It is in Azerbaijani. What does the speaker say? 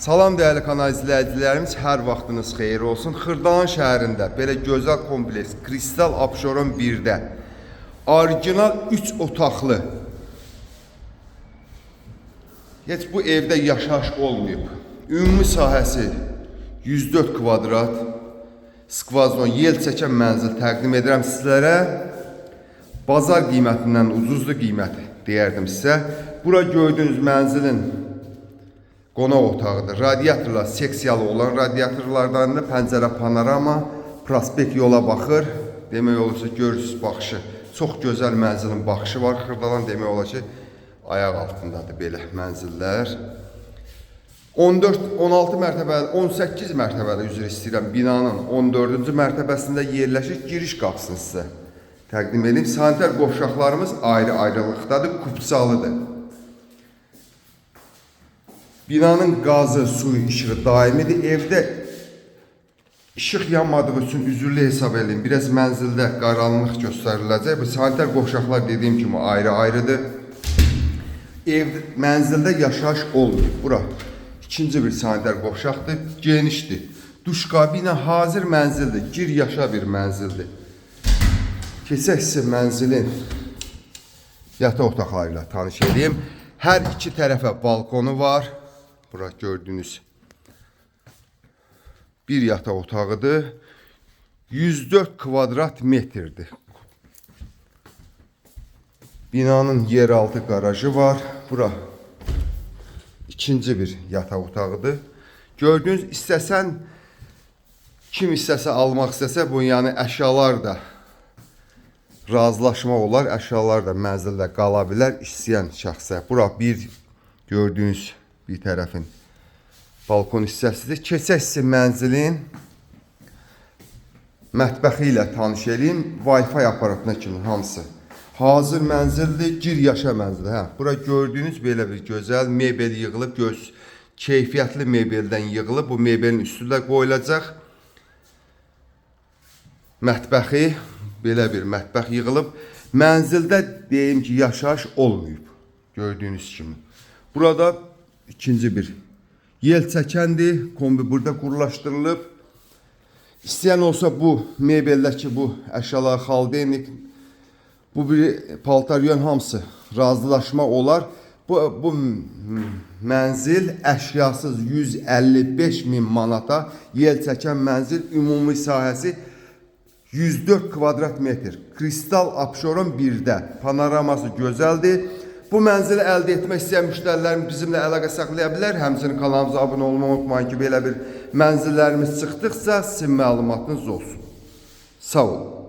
Salam dəyərli kanal izləyicilərimiz, hər vaxtınız xeyir olsun. Xırdalan şəhərində belə gözəl kompleks Kristal Abşeron 1-də orijinal 3 otaqlı. Heç bu evdə yaşayış olmayıb. Ümumi sahəsi 104 kvadrat, skvazon yel çəkən mənzil təqdim edirəm sizlərə. Bazar qiymətindən ucuzlu qiyməti deyərdim sizə. Bura gördüyünüz mənzilin qonaq otağıdır. Radiatorlar seksiyalı olan radiatorlardan da pəncərə panorama, prospekt yola baxır. Demək olursa görürsünüz baxışı. Çox gözəl mənzilin baxışı var. Xırdalan demək olar ki, ayaq altındadır belə mənzillər. 16 mərtəbəli, 18 mərtəbəli üzr istəyirəm binanın 14-cü mərtəbəsində yerləşir. Giriş qapısını sizə təqdim edeyim. Sanitar qovşaqlarımız ayrı-ayrılıqdadır, kupçalıdır. Binanın qazı, suyu, işığı daimidir. Evdə işıq yanmadığı üçün üzürlü hesab edin. Biraz mənzildə qaranlıq göstəriləcək. Bu sanitar qovşaqlar dediyim kimi ayrı-ayrıdır. Mənzildə yaşayış olmuyor. Bura ikinci bir sanitar qovşaqdır. Genişdir. Duş kabinə hazır mənzildir. Gir yaşa bir mənzildir. Keçək sizə mənzilin yataq otaqları ilə tanış edeyim. Hər iki tərəfə balkonu var. Bura gördüyünüz bir yataq otağıdır. 104 kvadrat metrdir. Binanın yeraltı garajı var. Bura ikinci bir yataq otağıdır. Gördüyünüz istəsən, kim istəsə almaq istəsə bu yəni əşyalar da razılaşma olar. Əşyalar da mənzildə qala bilər istəyən şəxsə. Bura bir gördüyünüz bir tərəfin balkon hissəsidir. Keçək sizə mənzilin mətbəxi ilə tanış edeyim. Wi-Fi aparatına kimi hamısı hazır mənzildir. Gir yaşa mənzildir. Bura gördüyünüz belə bir gözəl mebel yığılıb. Keyfiyyətli mebeldən yığılıb. Bu mebelin üstündə qoyulacaq. Mətbəxi belə bir mətbəx yığılıb. Mənzildə deyim ki, yaşayış olmayıb. Gördüyünüz kimi. Burada ikinci bir yel çəkəndir. Kombi burada qurulaşdırılıb. İstəyən olsa bu mebeldəki bu əşyalar xaldenik, bu bir paltaryon hamısı razılaşma olar. Bu mənzil əşyasız 155.000 manata yel çəkən mənzil, ümumi sahəsi 104 kvadrat metr. Kristal Abşeron 1-də panoraması gözəldir. Bu mənzili əldə etmək istəyən müştərilərimiz bizimlə əlaqə saxlaya bilər. Həmçinin kanalımıza abunə olmağı unutmayın ki, belə bir mənzillərimiz çıxdıqca sizin məlumatınız olsun. Sağ olun.